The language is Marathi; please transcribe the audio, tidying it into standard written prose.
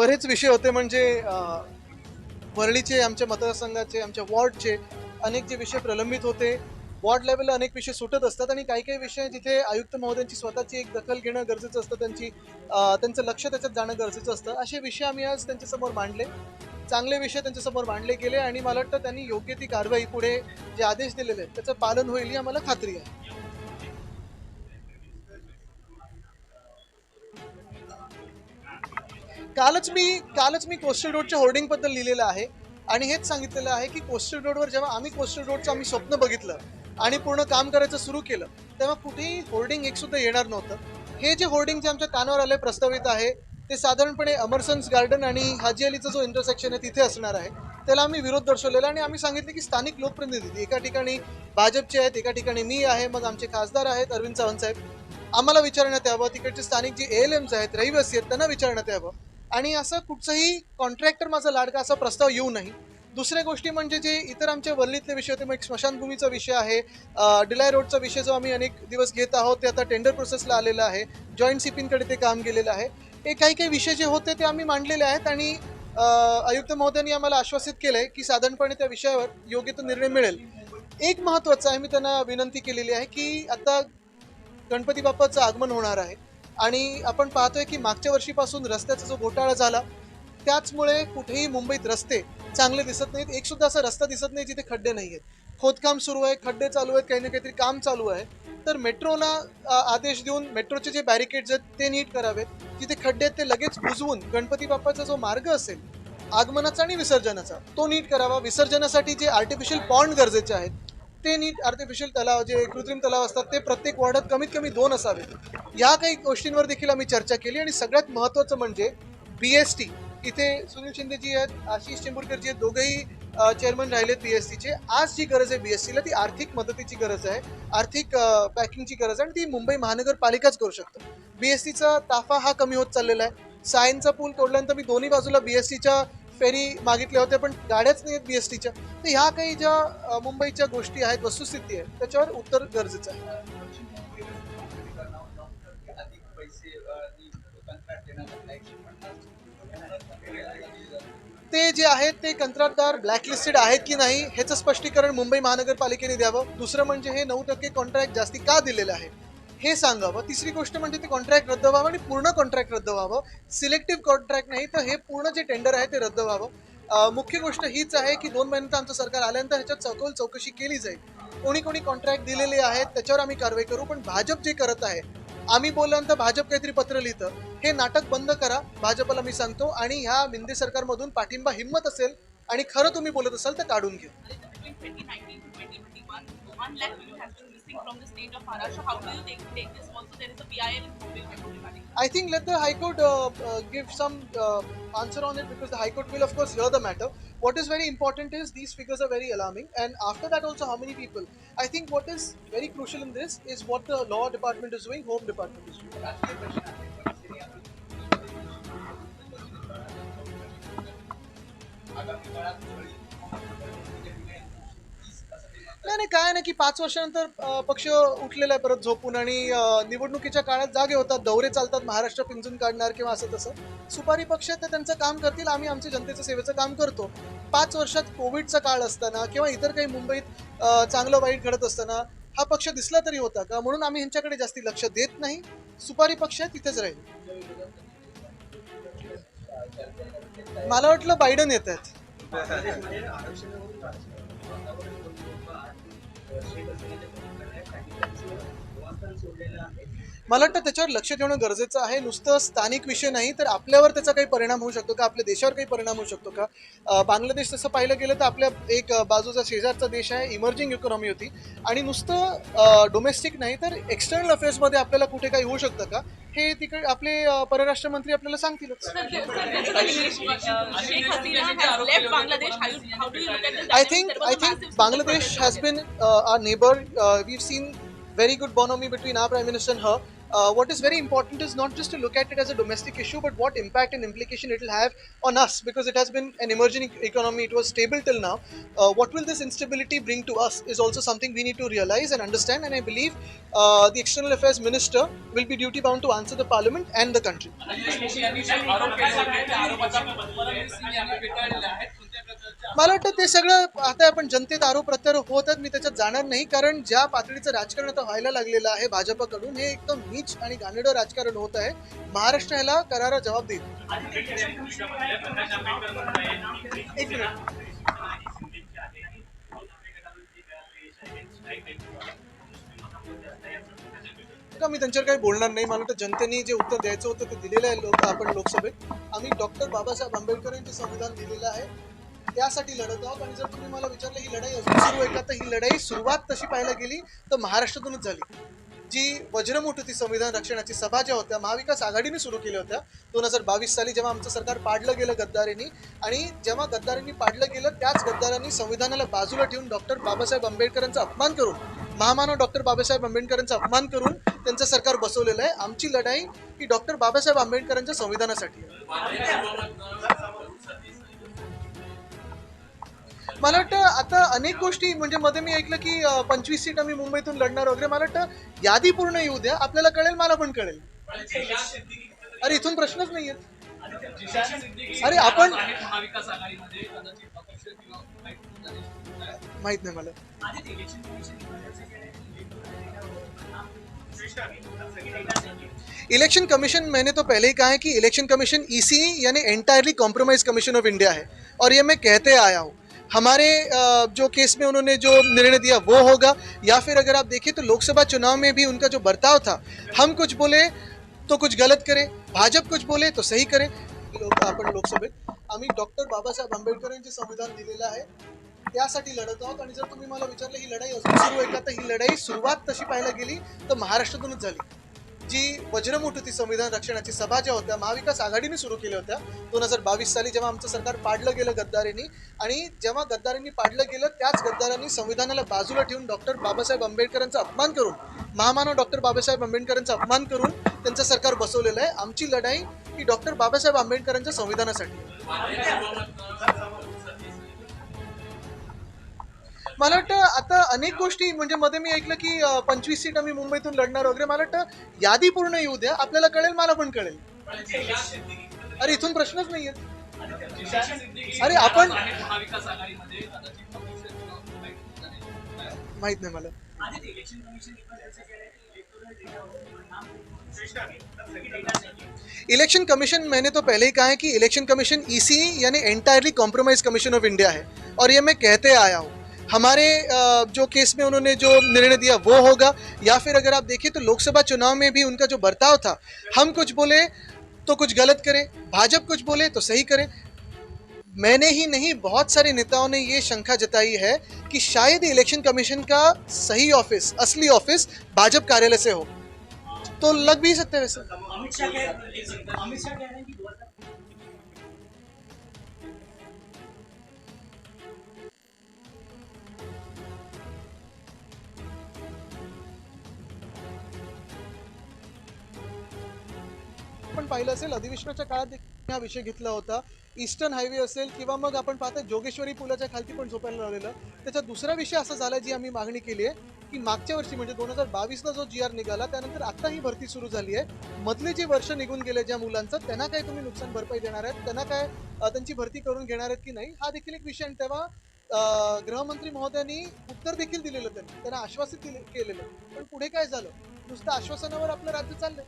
बरेच विषय होते म्हणजे वरळीचे, आमच्या मतदारसंघाचे, आमच्या वॉर्डचे अनेक जे विषय प्रलंबित होते. वॉर्ड लेवलला अनेक विषय सुटत असतात आणि काही काही विषय जिथे आयुक्त महोदयांची स्वतःची एक दखल घेणं गरजेचं असतं, त्यांचं लक्ष त्याच्यात जाणं गरजेचं असतं. असे विषय आम्ही आज त्यांच्यासमोर मांडले. चांगले विषय त्यांच्यासमोर मांडले गेले आणि मला वाटतं त्यांनी योग्य ती कारवाई पुढे जे आदेश दिलेले आहेत त्याचं पालन होईल ही आम्हाला खात्री आहे. कालच मी कोस्टल रोडच्या होर्डिंगबद्दल लिहिलेलं आहे आणि हेच सांगितलेलं आहे की कोस्टल रोडवर जेव्हा आम्ही कोस्टल रोडचं स्वप्न बघितलं आणि पूर्ण काम करायचं सुरू केलं, तेव्हा कुठेही होर्डिंग एक सुद्धा येणार नव्हतं. हे जे होर्डिंग जे आमच्या कानावर आले प्रस्तावित आहे, ते साधारणपणे अमरसन्स गार्डन आणि हाजी अलीचा जो इंटरसेक्शन आहे तिथे असणार आहे. त्याला आम्ही विरोध दर्शवलेला आणि आम्ही सांगितले की स्थानिक लोकप्रतिनिधी एका ठिकाणी भाजपचे आहेत, एका ठिकाणी मी आहे, मग आमचे खासदार आहेत अरविंद सावंत साहेब. आम्हाला विचारण्यात यावं, तिकडचे स्थानिक जे ALMs आहेत, रहिवासी आहेत, त्यांना विचारण्यात यावं आणि असं कुठचंही कॉन्ट्रॅक्टर माझा लाडका असा प्रस्ताव येऊ नाही. दुसऱ्या गोष्टी म्हणजे जे इतर आमच्या वल्लीतले विषय होते, मग एक स्मशानभूमीचा विषय आहे, डिलाय रोडचा विषय जो आम्ही अनेक दिवस घेत आहोत, ते आता टेंडर प्रोसेसला आलेलं आहे, जॉईंट CPंकडे ते काम गेलेलं आहे. हे काही काही विषय जे होते ते आम्ही मांडलेले आहेत आणि आयुक्त महोदयांनी आम्हाला आश्वासित केलंय की साधारणपणे त्या विषयावर योग्य तो निर्णय मिळेल. एक महत्त्वाचं आहे, मी त्यांना विनंती केलेली आहे की आता गणपती बाप्पाचं आगमन होणार आहे आणि आपण पाहतोय की मागच्या वर्षीपासून रस्त्याचा जो घोटाळा झाला त्याचमुळे कुठेही मुंबईत रस्ते चांगले दिसत नाहीत. एक सुद्धा असा रस्ता दिसत नाही जिथे खड्डे नाही आहेत. खोदकाम सुरू आहे, खड्डे चालू आहेत, काही ना काहीतरी काम चालू आहे. तर मेट्रोला आदेश देऊन मेट्रोचे जे बॅरिकेड्स आहेत ते नीट करावेत. जिथे खड्डे आहेत ते लगेच बुजवून गणपती बाप्पाचा जो मार्ग असेल आगमनाचा आणि विसर्जनाचा तो नीट करावा. विसर्जनासाठी जे आर्टिफिशियल पॉन्ड गरजेचे आहेत ते नीट, आर्टिफिशियल तलाव जे कृत्रिम तलाव असतात ते प्रत्येक वॉर्डात कमीत कमी 2 असावेत. या काही गोष्टींवर देखील आम्ही चर्चा केली आणि सगळ्यात महत्त्वाचं म्हणजे BST. इथे सुनील शिंदेजी आहेत, आशिष चेंबूरकरजी आहेत, दोघंही चेअरमन राहिलेत BSTचे. आज जी गरज आहे BSTला ती आर्थिक मदतीची गरज आहे, आर्थिक पॅकिंगची गरज आहे आणि ती मुंबई महानगरपालिकाच करू शकते. BSTचा ताफा हा कमी होत चाललेला आहे. सायनचा पूल तोडल्यानंतर मी दोन्ही बाजूला BSTच्या फेरी मागितल्या होत्या, पण गाड्याच नाही आहेत BSTच्या. तर ह्या काही ज्या मुंबईच्या गोष्टी आहेत, वस्तुस्थिती आहे, त्याच्यावर उत्तर गरजेचं आहे. ते जे आहेत ते कंत्राटदार ब्लॅकलिस्टेड आहेत की नाही ह्याचं स्पष्टीकरण मुंबई महानगरपालिकेने द्यावं. दुसरं म्हणजे हे 9% कॉन्ट्रॅक्ट जास्ती का दिलेलं आहे हे सांगावं. तिसरी गोष्ट म्हणजे ते कॉन्ट्रॅक्ट रद्द व्हावं आणि पूर्ण कॉन्ट्रॅक्ट रद्द व्हावं. सिलेक्टिव्ह कॉन्ट्रॅक्ट नाही तर हे पूर्ण जे टेंडर आहे ते रद्द व्हावं. मुख्य गोष्ट हीच आहे की 2 महिन्यात आमचं सरकार आल्यानंतर ह्याच्यात सखोल चौकशी केली जाईल. कोणी कोणी कॉन्ट्रॅक्ट दिलेले आहेत त्याच्यावर आम्ही कारवाई करू. पण भाजप जे करत आहे, आम्ही बोलल्यानंतर भाजप काहीतरी पत्र लिहितं, हे नाटक बंद करा. भाजपला मी सांगतो आणि ह्या मिंदे सरकारमधून पाठिंबा हिंमत असेल आणि खरं तुम्ही बोलत असाल तर काढून घ्या. Between 2019 to 2021, 1 lakh people have been missing from the state of Maharashtra. How do you take this? Also, there is a PIL in Mumbai regarding I think let the High Court give some answer on it because the High Court will of course hear the matter. What is very important is these figures are very alarming, and after that also how many people. I think what is very crucial in this is what the law department is doing, home department is doing. नाही नाही काय नाही की 5 वर्षानंतर पक्ष उठलेला आहे परत झोपून आणि निवडणुकीच्या काळात जागे होतात, दौरे चालतात, महाराष्ट्र पिंजून काढणार किंवा असं तसं. सुपारी पक्ष ते त्यांचं काम करतील, आम्ही आमच्या जनतेचं सेवेचं काम करतो. 5 वर्षात कोविडचा काळ असताना किंवा इतर काही मुंबईत चांगलं वाईट घडत असताना हा पक्ष दिसला तरी होता का, म्हणून आम्ही ह्यांच्याकडे जास्ती लक्ष देत नाही. सुपारी पक्ष तिथेच राहील. मला वाटलं बायडन येत आहेत. मला वाटतं त्याच्यावर लक्ष ठेवणं गरजेचं आहे. नुसतं स्थानिक विषय नाही तर आपल्यावर त्याचा काही परिणाम होऊ शकतो का, आपल्या देशावर काही परिणाम होऊ शकतो का. बांगलादेश तसं पाहिलं गेलं तर आपल्या एक बाजूचा शेजारचा देश आहे, इमर्जिंग इकॉनॉमी होती आणि नुसतं डोमेस्टिक नाही तर एक्सटर्नल अफेअर्समध्ये आपल्याला कुठे काही होऊ शकतं का हे तिकडे आपले परराष्ट्र मंत्री आपल्याला सांगतीलच. I think Bangladesh has been our neighbor. We've seen very good bonhomie between our prime minister and her. what is very important is not just to look at it as a domestic issue, but what impact and implication it will have on us, because it has been an emerging economy. It was stable till now. What will this instability bring to us is also something we need to realize and understand. And I believe the External Affairs Minister will be duty bound to answer the Parliament and the country. मला वाटतं ते सगळं आता आपण जनतेत आरोप प्रत्यारोप होतात, मी त्याच्यात जाणार नाही, कारण ज्या पातळीचं राजकारण आता व्हायला लागलेलं आहे भाजपकडून, हे एकदम नीच आणि घाणेरडं राजकारण होत आहे. महाराष्ट्र ह्याला करारा जबाब देईल. एक मिनिट. का मी त्यांच्यावर काही बोलणार नाही. मला वाटतं जनतेने जे उत्तर द्यायचं होतं ते दिलेलं आहे. आपण लोकसभेत आम्ही डॉक्टर बाबासाहेब आंबेडकर यांचे संविधान दिलेलं आहे, त्यासाठी लढत आहोत. आणि जर तुम्ही मला विचारलं ही लढाई अजून सुरू आहे का, तर ही लढाई सुरुवात तशी पाहायला गेली तर महाराष्ट्रातूनच झाली. जी वज्रमूठ होती संविधान रक्षणाची सभा ज्या होत्या महाविकास आघाडीने सुरू केल्या होत्या 2022 साली, जेव्हा आमचं सरकार पाडलं गेलं गद्दारींनी, आणि जेव्हा गद्दारींनी पाडलं गेलं त्याच गद्दारांनी संविधानाला बाजूला ठेवून डॉक्टर बाबासाहेब आंबेडकरांचा अपमान करून, महामानव डॉक्टर बाबासाहेब आंबेडकरांचा अपमान करून त्यांचं सरकार बसवलेलं आहे. आमची लढाई ही डॉक्टर बाबासाहेब आंबेडकरांच्या संविधानासाठी आहे. मला वाटतं आता अनेक गोष्टी, म्हणजे मध्ये मी ऐकलं की 25 सीट आम्ही मुंबईतून लढणार वगैरे. मला वाटतं यादी पूर्ण येऊ द्या, आपल्याला कळेल, मला पण कळेल. अरे इथून प्रश्नच नाहीये. अरे आपण माहित नाही मला. इलेक्शन कमीशन, मैंने तो पहले ही कहा है कि इलेक्शन कमीशन ईसी यानी entirely compromise commission of India है, और ये मैं कहते आया हूँ. हमारे जो केस में उन्होंने जो निर्णय दिया वो होगा, या फिर अगर आप देखें तो लोकसभा चुनाव में भी उनका जो बर्ताव था, हम कुछ बोले तो कुछ गलत करे, भाजप कुछ बोले तो सही करे. आपण लोकसभेत आम्ही डॉक्टर बाबासाहेब आंबेडकर यांचे संविधान दिलेलं आहे, त्यासाठी लढत आहोत. आणि जर तुम्ही मला विचारलं ही लढाई अजून सुरू आहे का, तर ही लढाई सुरुवात तशी पाहायला गेली तर महाराष्ट्रातूनच झाली. जी वज्रमूठ होती संविधान रक्षणाची सभा ज्या होत्या महाविकास आघाडीने सुरू केल्या होत्या 2022 साली, जेव्हा आमचं सरकार पाडलं गेलं गद्दारींनी, आणि जेव्हा गद्दारींनी पाडलं गेलं त्याच गद्दारांनी संविधानाला बाजूला ठेवून डॉक्टर बाबासाहेब आंबेडकरांचा अपमान करून, महामानव डॉक्टर बाबासाहेब आंबेडकरांचा अपमान करून त्यांचं सरकार बसवलेलं आहे. आमची लढाई ही डॉक्टर बाबासाहेब आंबेडकरांच्या संविधानासाठी आहे. मला वाटतं आता अनेक गोष्टी, म्हणजे मध्ये मी ऐकलं की 25 सीट आम्ही मुंबईतून लढणार वगैरे. मला वाटतं यादी पूर्ण येऊ द्या, आपल्याला कळेल, मला पण कळेल. अरे इथून प्रश्नच नाहीये. अरे आपण माहित नाही मला. इलेक्शन कमीशन, मैंने तो पहले ही कहा है कि इलेक्शन कमीशन ईसी यानी entirely compromise commission of India है, और ये मैं कहते आया हूँ. हमारे जो केस में उन्होंने जो निर्णय दिया वो होगा, या फिर अगर आप देखें तो लोकसभा चुनाव में भी उनका जो बर्ताव था, हम कुछ बोले तो कुछ गलत करे, भाजप कुछ बोले तो सही करे. मैंने ही नहीं, बहुत सारे नेताओं ने ये शंका जताई है कि शायद इलेक्शन कमीशन का सही ऑफिस, असली ऑफिस भाजप कार्यालय से हो, तो लग भी सकते हैं वैसे. अमित शाह कह रहे हैं कि आपण पाहिलं असेल अधिवेशनाच्या काळात देखील हा विषय घेतला होता. ईस्टर्न हायवे असेल किंवा मग आपण पाहता जोगेश्वरी पुलाच्या खालती पण झोपायला लावलेलं. त्याचा दुसरा विषय असा झाला, जी आम्ही मागणी केली आहे की मागच्या वर्षी म्हणजे 2022ला जो GR निघाला त्यानंतर आता ही भरती सुरू झाली आहे, मधले जे वर्ष निघून गेले ज्या मुलांचं, त्यांना काय तुम्ही नुकसान भरपाई देणार आहेत, त्यांना काय त्यांची भरती करून घेणार आहेत की नाही, हा देखील एक विषय. आणि तेव्हा गृहमंत्री महोदयांनी उत्तर देखील दिलेलं, त्यांना आश्वासित केलेलं. पण पुढे काय झालं, नुसतं आश्वासनावर आपलं राज्य चाललंय.